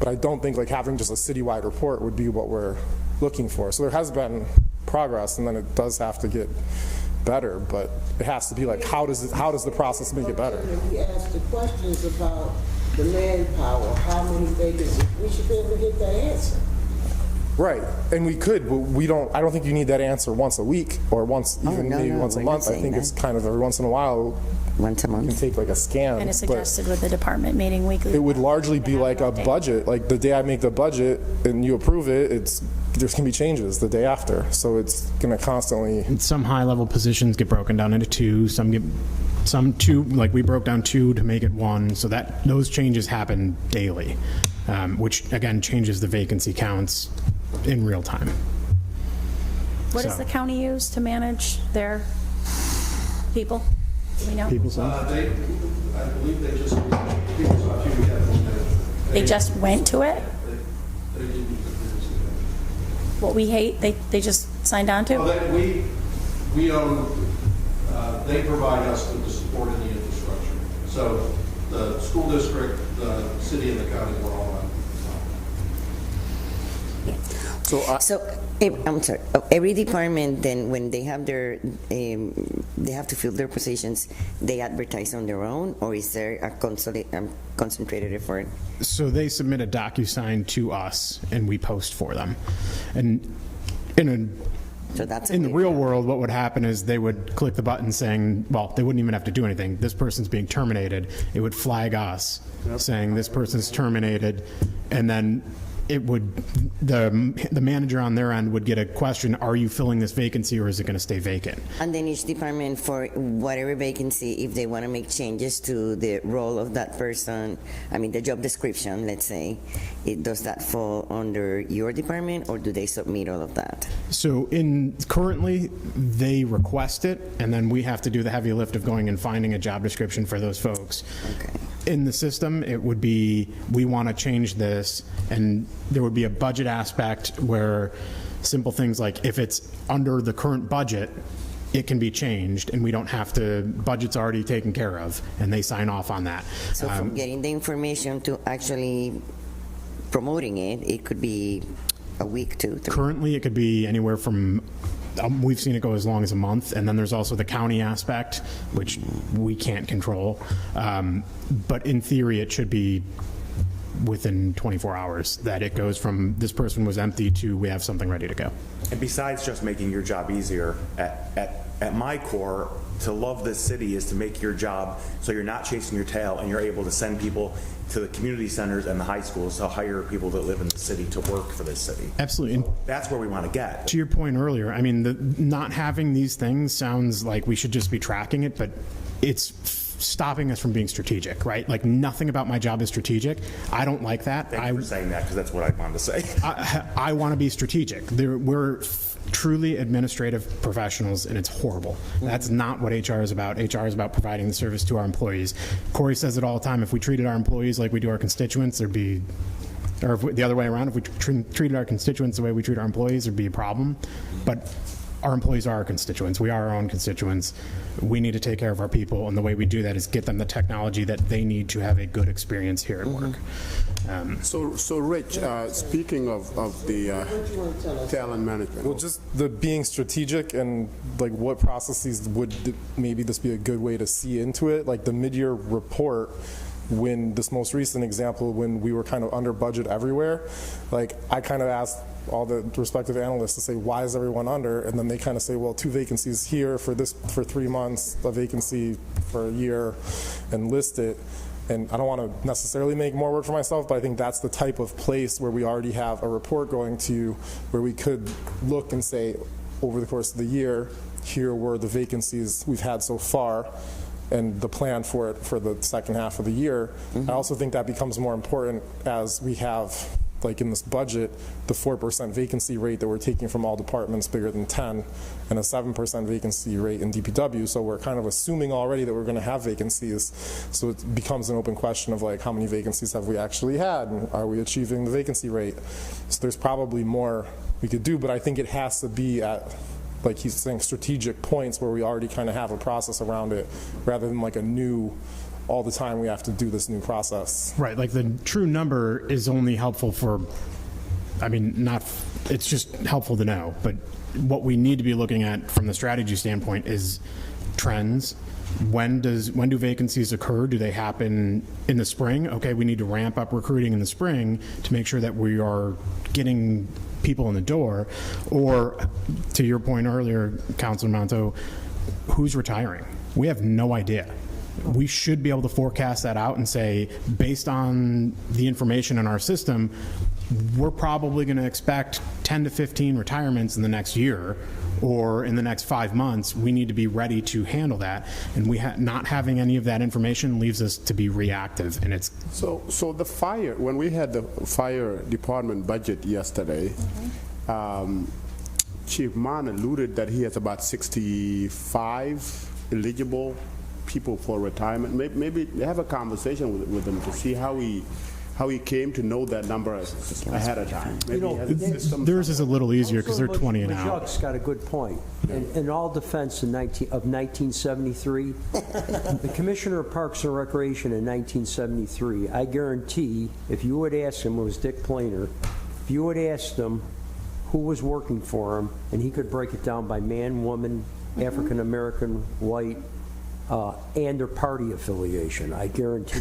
I don't think like having just a citywide report would be what we're looking for. So there has been progress, and then it does have to get better, but it has to be like, how does the process make it better? We asked the questions about the manpower, how many vacancies, we should be able to get that answer. Right, and we could, but I don't think you need that answer once a week or once, even maybe once a month. I think it's kind of every once in a while. Once a month. You can take like a scan. And it's suggested with the department meeting weekly. It would largely be like a budget. Like the day I make the budget and you approve it, there's going to be changes the day after. So it's going to constantly. And some high-level positions get broken down into two. Some two, like we broke down two to make it one. So that those changes happen daily, which again changes the vacancy counts in real time. What does the county use to manage their people? Do we know? I believe they just, They just went to it? What we hate, they just signed on to? well, we own, they provide us with the support and the infrastructure. So the school district, the city, and the county were all on. I'm sorry. Every department, then, when they have they have to fill their positions, they advertise on their own, or is there a concentrated effort? So they submit a DocuSign to us, and we post for them. And in the real world, what would happen is they would click the button saying, well, they wouldn't even have to do anything. This person's being terminated. It would flag us saying this person's terminated, and then it would the manager on their end would get a question: are you filling this vacancy, or is it going to stay vacant? And then each department, for whatever vacancy, if they want to make changes to the role of that person, I mean the job description, let's say, does that fall under your department, or do they submit all of that? So currently they request it, and then we have to do the heavy lift of going and finding a job description for those folks. Okay. In the system, it would be, we want to change this, and there would be a budget aspect where simple things like if it's under the current budget, it can be changed, and we don't have to, budget's already taken care of, and they sign off on that. So from getting the information to actually promoting it, it could be a week, 2, 3. Currently, it could be anywhere from, we've seen it go as long as a month, and then there's also the county aspect, which we can't control. But in theory, it should be within 24 hours that it goes from this person was empty to we have something ready to go. And besides just making your job easier, at my core, to love this city is to make your job so you're not chasing your tail and you're able to send people to the community centers and the high schools to hire people that live in the city to work for this city. Absolutely. And that's where we want to get. To your point earlier, I mean, not having these things sounds like we should just be tracking it, but it's stopping us from being strategic, right? Like, nothing about my job is strategic. I don't like that. Thank you for saying that, because that's what I wanted to say. I want to be strategic. We're truly administrative professionals, and it's horrible. That's not what HR is about. HR is about providing the service to our employees. Corey says it all the time. If we treated our employees like we do our constituents, there'd be, or if the other way around, if we treated our constituents the way we treat our employees, there'd be a problem. But our employees are our constituents. We are our own constituents. We need to take care of our people, and the way we do that is get them the technology that they need to have a good experience here at work. So Rich, speaking of the talent management. Well, just the being strategic and like what processes would maybe this be a good way to see into it, like the mid-year report. When this most recent example, when we were kind of under budget everywhere, like I kind of asked all the respective analysts to say, why is everyone under? And then they kind of say, well, 2 vacancies here for 3 months, a vacancy for a year, and list it. And I don't want to necessarily make more work for myself, but I think that's the type of place where we already have a report going to, where we could look and say, over the course of the year, here were the vacancies we've had so far, and the plan for it for the second half of the year. I also think that becomes more important as we have like in this budget, the 4% vacancy rate that we're taking from all departments bigger than 10, and a 7% vacancy rate in DPW. So we're kind of assuming already that we're going to have vacancies. So it becomes an open question of like, how many vacancies have we actually had, and are we achieving the vacancy rate? So there's probably more we could do, but I think it has to be at, like he's saying, strategic points where we already kind of have a process around it, rather than like a new, all the time we have to do this new process. Right, like the true number is only helpful for, I mean, not, it's just helpful to know, but what we need to be looking at from the strategy standpoint is trends. When do vacancies occur? Do they happen in the spring? Okay, we need to ramp up recruiting in the spring to make sure that we are getting people in the door. Or, to your point earlier, Councilor Monto, who's retiring? We have no idea. We should be able to forecast that out and say, based on the information in our system, we're probably going to expect 10 to 15 retirements in the next year, or in the next 5 months. We need to be ready to handle that. And not having any of that information leaves us to be reactive. And it's so the fire, when we had the fire department budget yesterday, Chief Mann alluded that he has about 65 eligible people for retirement. Maybe have a conversation with them to see how he came to know that number ahead of time. Maybe he has a system. Theirs is a little easier because they're 20 and out. Majuck's got a good point. In all defense of 1973, the Commissioner of Parks and Recreation in 1973, I guarantee, if you would ask him, it was Dick Planer, if you would ask him who was working for him, and he could break it down by man, woman, African American, white, and their party affiliation, I guarantee.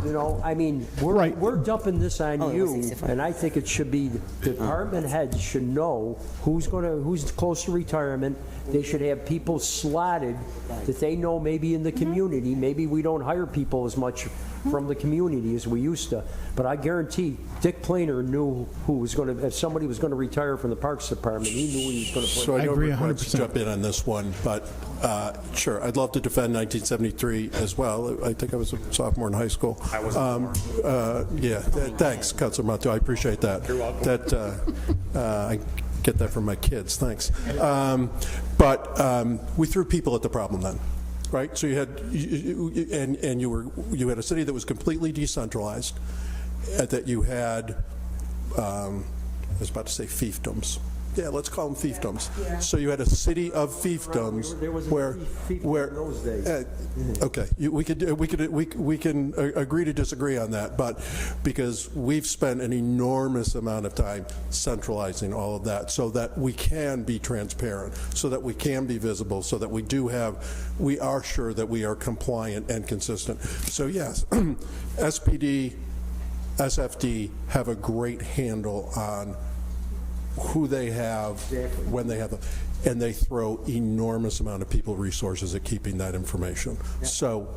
You know, I mean, we're dumping this on you, and I think it should be the department heads should know who's close to retirement. They should have people slotted that they know maybe in the community. Maybe we don't hire people as much from the community as we used to, but I guarantee Dick Planer knew who was going to, if somebody was going to retire from the Parks Department, he knew he was going to put. So I know agree Rick wants to 100%. jump in on this one, but sure, I'd love to defend 1973 as well. I think I was a sophomore in high school. I wasn't yeah, thanks, Councilor Monto. I appreciate that. You're welcome. I get that from my kids. Thanks. But we threw people at the problem then. Right, so you had, you had a city that was completely decentralized, that you had, I was about to say fiefdoms. Yeah, let's call them fiefdoms. Yeah. So you had a city of fiefdoms where in those days. Okay, we can agree to disagree on that, but we we've spent an enormous amount of time centralizing all of that so that we can be transparent, so that we can be visible, so that we are sure that we are compliant and consistent. So yes, SPD, SFD have a great handle on who they have, when they have them, and they throw enormous amount of people resources at keeping that information. Yeah. So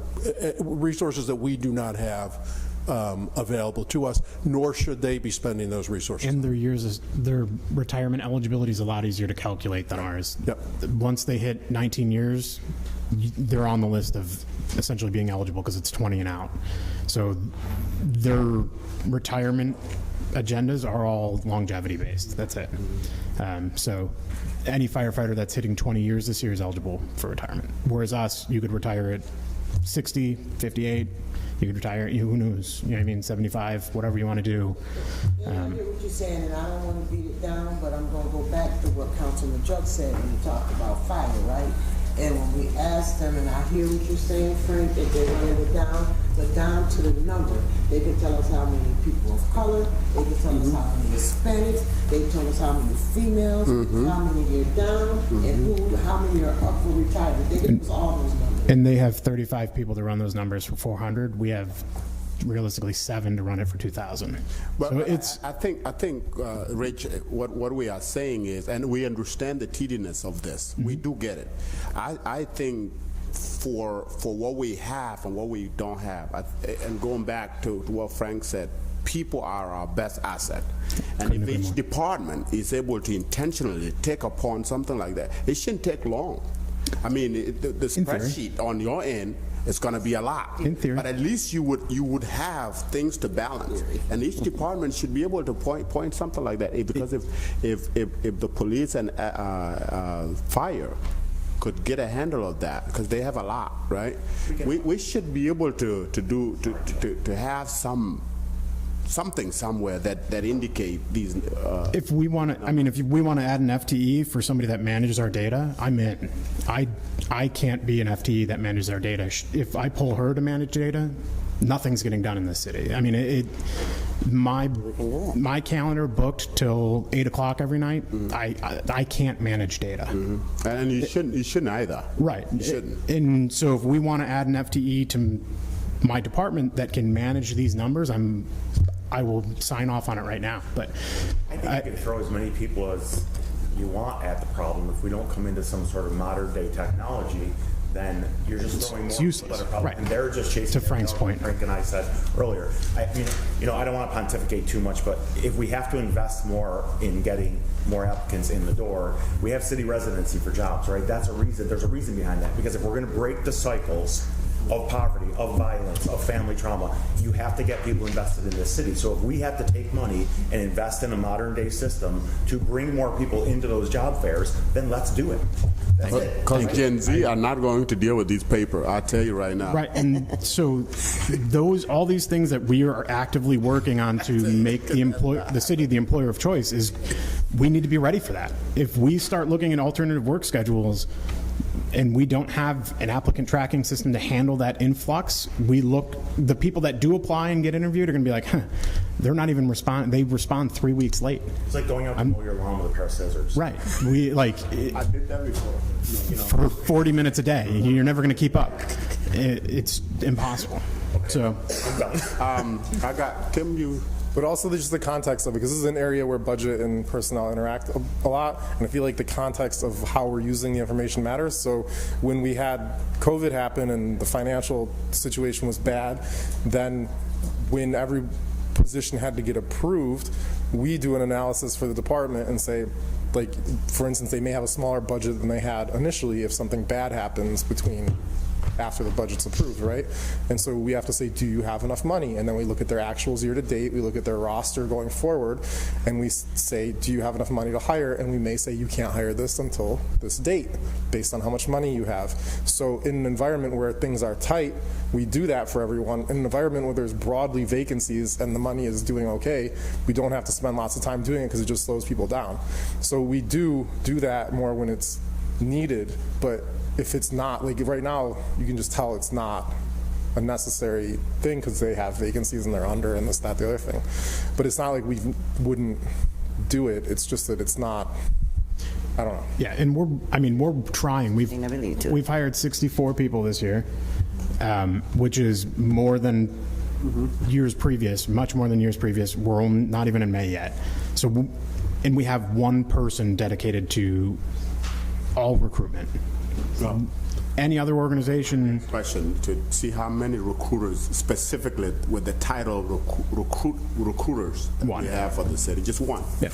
resources that we do not have available to us, nor should they be spending those resources. And their retirement eligibility is a lot easier to calculate than ours. Yep. Once they hit 19 years, they're on the list of essentially being eligible because it's 20 and out. So their retirement agendas are all longevity based. That's it. So any firefighter that's hitting 20 years this year is eligible for retirement. Whereas us, you could retire at 60, 58. You could retire, who knows, you know what I mean, 75, whatever you want to do. I hear what you're saying, and I don't want to beat it down, but I'm going to go back to what Councilman Judd said when he talked about fire, right? And when we asked them, and I hear what you're saying, Frank, that they wanted it down, but down to the number. They can tell us how many people of color, they can tell us how many Hispanics, they can tell us how many females, how many are down, and how many are up for retirement. They give us all those numbers. And they have 35 people to run those numbers for 400. We have realistically 7 to run it for 2,000. But so it's. I think, Rich, what we are saying is, and we understand the tediness of this. We do get it. I think for what we have and what we don't have, and going back to what Frank said, people are our best asset. And if each department is able to intentionally take upon something like that, it shouldn't take long. I mean, the spreadsheet on your end it's going to be a lot. In theory. But at least you would have things to balance, and each department should be able to point something like that. Because if the police and fire could get a handle of that, because they have a lot, right? We should be able to have something somewhere that indicate these. If we want to, I mean, if we want to add an FTE for somebody that manages our data, I'm in. I can't be an FTE that manages our data. If I pull her to manage data, nothing's getting done in this city. I mean, my calendar booked till 8 o'clock every night. I can't manage data. And you shouldn't either. Right. You shouldn't. And so if we want to add an FTE to my department that can manage these numbers, I will sign off on it right now. But I think you can throw as many people as you want at the problem. If we don't come into some sort of modern day technology, then you're just throwing more people at a problem. Right. And they're just chasing. To Frank's point. Frank and I said earlier. I mean, I don't want to pontificate too much, but if we have to invest more in getting more applicants in the door, we have city residency for jobs, right? That's a reason. There's a reason behind that, because if we're going to break the cycles of poverty, of violence, of family trauma, you have to get people invested in this city. So if we have to take money and invest in a modern day system to bring more people into those job fairs, then let's do it. That's it. Because Gen Z are not going to deal with these paper, I'll tell you right now. right, and so all these things that we are actively working on to make the city the employer of choice is, we need to be ready for that. If we start looking at alternative work schedules and we don't have an applicant tracking system to handle that influx, the people that do apply and get interviewed are going to be like, they're not even they respond 3 weeks late. It's like going out to mow your lawn with a pair of scissors. Right. I did that before. For 40 minutes a day, you're never going to keep up. It's impossible. So, I got Tim. But also just the context of it, because this is an area where budget and personnel interact a lot, and I feel like the context of how we're using the information matters. So when we had COVID happen and the financial situation was bad, then when every position had to get approved, we do an analysis for the department and say, like, for instance, they may have a smaller budget than they had initially if something bad happens after the budget's approved, right? And so we have to say, do you have enough money? And then we look at their actuals year to date, we look at their roster going forward, and we say, do you have enough money to hire? And we may say, you can't hire this until this date, based on how much money you have. So in an environment where things are tight, we do that for everyone. In an environment where there's broadly vacancies and the money is doing okay, we don't have to spend lots of time doing it because it just slows people down. So we do that more when it's needed, but if it's not, like right now, you can just tell it's not a necessary thing because they have vacancies and they're under and this, that, the other thing. But it's not like we wouldn't do it. It's just that it's not, I don't know. yeah, and we're trying. We've hired 64 people this year, which is more than years previous, much more than years previous. We're not even in May yet. So, and we have one person dedicated to all recruitment. Any other organization? Question to see how many recruiters, specifically with the title recruiters that we have for the city. Just one. Yeah.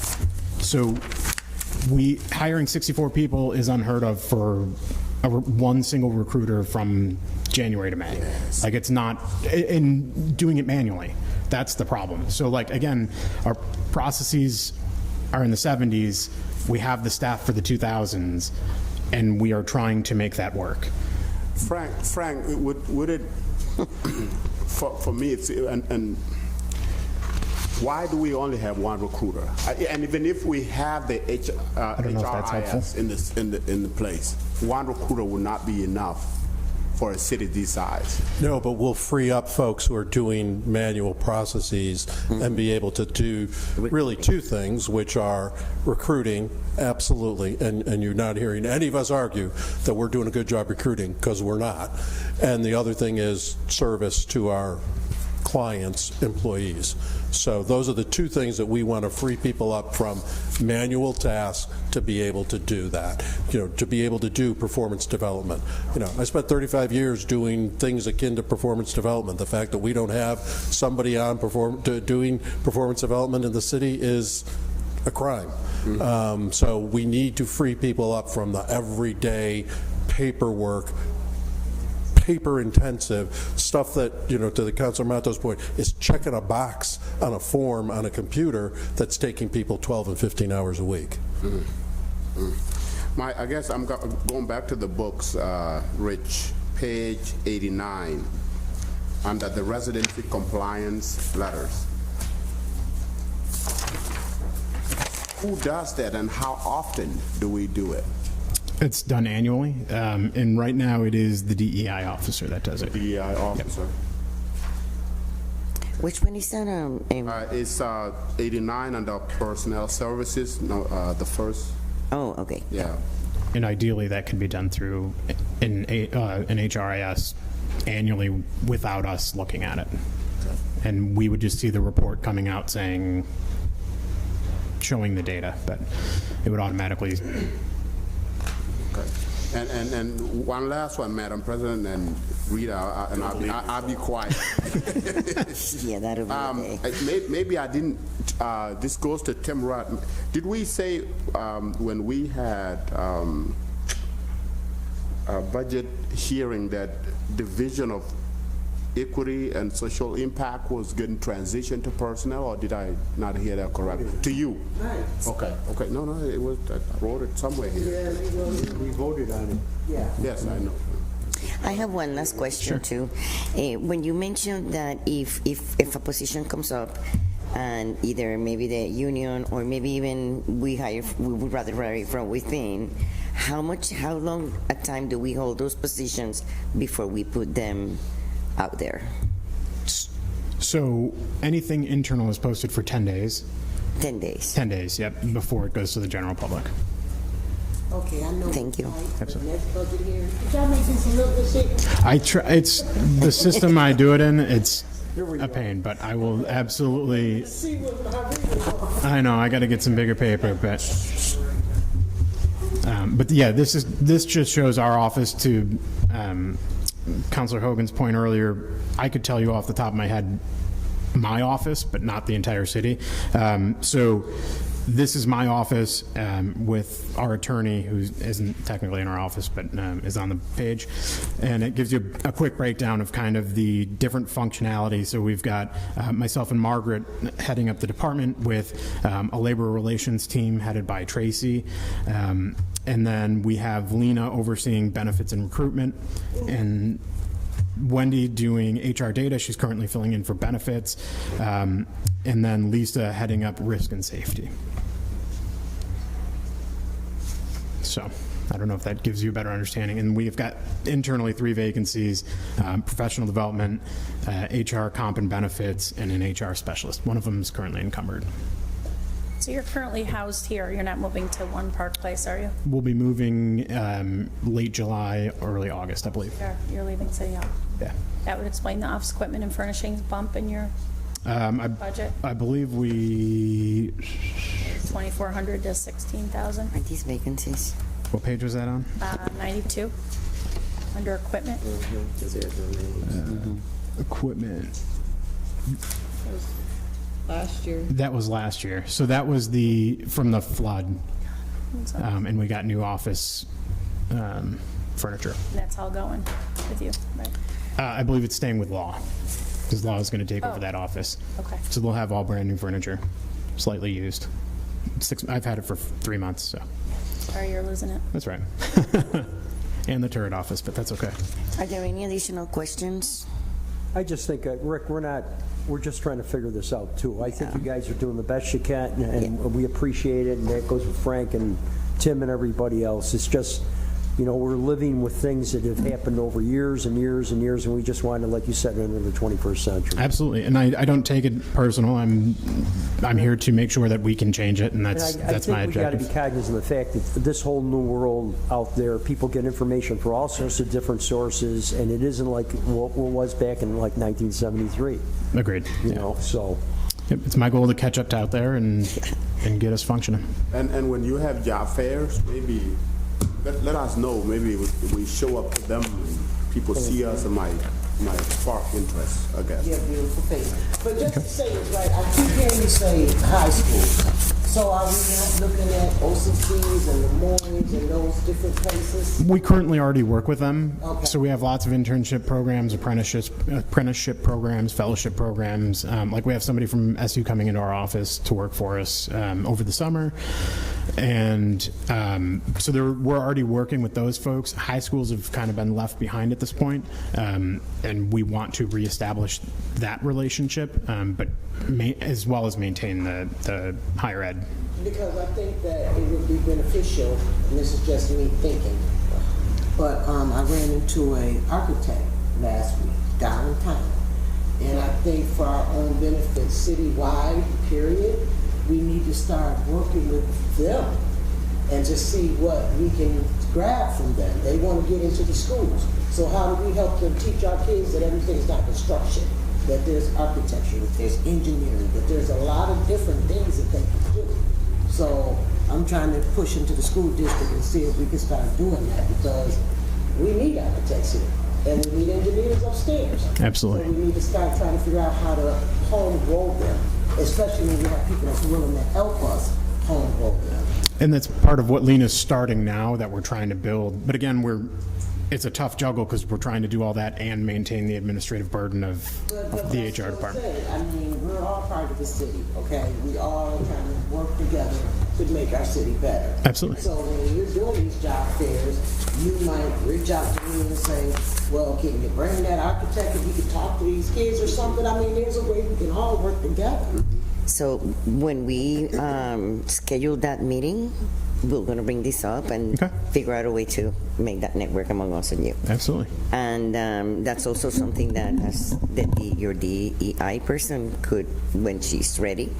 So hiring 64 people is unheard of for one single recruiter from January to May. Yes. Like, it's not, in doing it manually, that's the problem. So, like, again, our processes are in the 70s. We have the staff for the 2000s. And we are trying to make that work. Frank, would it, for me, it's, and why do we only have one recruiter? And even if we have the HRIS in the place, one recruiter would not be enough for a city this size. No, but we'll free up folks who are doing manual processes and be able to do really two things, which are recruiting, absolutely, and you're not hearing any of us argue that we're doing a good job recruiting, because we're not. And the other thing is service to our clients' employees. So those are the two things that we want to free people up from manual tasks to be able to do that, to be able to do performance development. I spent 35 years doing things akin to performance development. The fact that we don't have somebody on doing performance development in the city is a crime. So we need to free people up from the everyday paperwork, paper intensive, stuff that, you know, to the Councilor Mato's point, is checking a box on a form on a computer that's taking people 12 and 15 hours a week. I guess I'm going back to the books, Rich, page 89, under the residency compliance letters. Who does that and how often do we do it? It's done annually, and right now it is the DEI officer that does it. DEI officer. Which one is that? It's 89 under personnel services, no, the first, Oh, okay. yeah. And ideally, that can be done through an HRIS annually without us looking at it. And we would just see the report coming out saying, showing the data, but it would automatically. Okay. And one last one, Madam President, and Rita, and I'll be quiet. Yeah, that'll be okay. Maybe I didn't, this goes to Tim Rudd. Did we say when we had a budget hearing that Division of Equity and Social Impact was getting transitioned to personnel, or did I not hear that correctly? To you? Right. Okay, no, it was, I wrote it somewhere here. We voted on it. Yeah. Yes, I know. I have one last question too. When you mentioned that if a position comes up and either maybe the union or maybe even we would rather hire from within, how long a time do we hold those positions before we put them out there? So anything internal is posted for 10 days. 10 days. 10 days, yep, before it goes to the general public. Okay, I know. Thank you. Absolutely. Next budget hearing. Could y'all make this a little bit simpler? It's the system I do it in. It's a pain, but I will absolutely. See what my reading was. I know I got to get some bigger paper, but yeah, this just shows our office. To Councilor Hogan's point earlier, I could tell you off the top of my head my office, but not the entire city. So this is my office with our attorney, who isn't technically in our office, but is on the page. And it gives you a quick breakdown of kind of the different functionality. So we've got myself and Margaret heading up the department with a labor relations team headed by Tracy. And then we have Lena overseeing benefits and recruitment, and Wendy doing HR data. She's currently filling in for benefits. And then Lisa heading up risk and safety. So I don't know if that gives you a better understanding. And we've got internally 3 vacancies, professional development, HR comp and benefits, and an HR specialist. One of them is currently encumbered. So you're currently housed here. You're not moving to One Park Place, are you? We'll be moving late July, early August, I believe. You're leaving City Hall. Yeah. That would explain the office equipment and furnishings bump in your budget. I believe we. 2,400 to 16,000. Are these vacancies? What page was that on? 92 under equipment. Equipment. Last year. That was last year. So that was from the flood, and we got new office furniture. And that's all going with you, right? I believe it's staying with law, because law is going to take over that office. Okay. So they'll have all brand new furniture, slightly used. I've had it for 3 months, so. Sorry, you're losing it. That's right. And the turret office, but that's okay. Are there any additional questions? I just think, Rick, we're just trying to figure this out too. I think you guys are doing the best you can, and we appreciate it, and that goes with Frank and Tim and everybody else. It's just, we're living with things that have happened over years and years and years, and we just want to, like you said, enter the 21st century. Absolutely, and I don't take it personal. I'm here to make sure that we can change it, and that's my objective. I think we got to be cognizant of the fact that this whole new world out there, people get information from all sorts of different sources, and it isn't like what was back in like 1973. Agreed. So. Yep, it's my goal to catch up to out there and get us functioning. And when you have job fairs, maybe let us know. Maybe we show up to them, and people see us, and might spark interest, I guess. Yeah, beautiful face. But just to say it right, I keep hearing you say high school. So are we not looking at OCCs and the Moines and those different places? We currently already work with them. Okay. So we have lots of internship programs, apprenticeship programs, fellowship programs. Like we have somebody from SU coming into our office to work for us over the summer. And so we're already working with those folks. High schools have kind of been left behind at this point, and we want to reestablish that relationship, but as well as maintain the higher ed. Because I think that it would be beneficial, and this is just me thinking, but I ran into an architect last week downtown, and I think for our own benefit, citywide, period, we need to start working with them and just see what we can grab from them. They want to get into the schools. So how do we help them teach our kids that everything's not construction, that there's architecture, that there's engineering, that there's a lot of different things that they can do. So I'm trying to push into the school district and see if we can start doing that, because we need architects here and we need engineers upstairs. Absolutely. So we need to start trying to figure out how to home grow them, especially when we have people that's willing to help us home grow them. And that's part of what Lena's starting now that we're trying to build. But again, it's a tough juggle because we're trying to do all that and maintain the administrative burden of the HR department. I mean, we're all part of the city, okay? We all trying to work together to make our city better. Absolutely. So when you're doing these job fairs, you might reach out to me and say, well, can you bring that architect and you can talk to these kids or something? I mean, there's a way we can all work together. So when we schedule that meeting, we're going to bring this up and figure out a way to make that network among us and you. Absolutely. And that's also something that your DEI person could, when she's ready.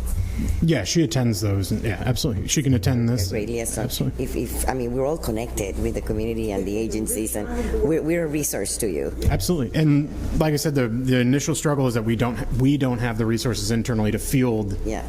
Yeah, she attends those. And yeah, absolutely. She can attend this. Greatly, Absolutely. I mean, we're all connected with the community and the agencies, and we're a resource to you. Absolutely. And like I said, the initial struggle is that we don't have the resources internally to field. Yeah.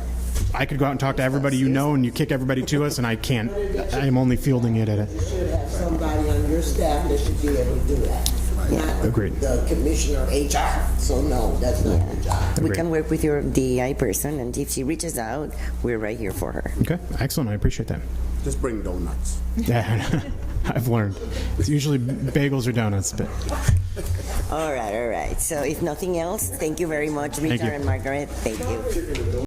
I could go out and talk to everybody you know, and you kick everybody to us, and I can't. I'm only fielding it at it. You should have somebody on your staff that should be able to do that. Not Agreed. the commissioner of HR. So no, that's not your job. We can work with your DEI person, and if she reaches out, we're right here for her. Okay, excellent. I appreciate that. Just bring donuts. Yeah, I've learned. It's usually bagels or donuts, but. All right. So if nothing else, thank you very much, Richard you. and Margaret. Thank you.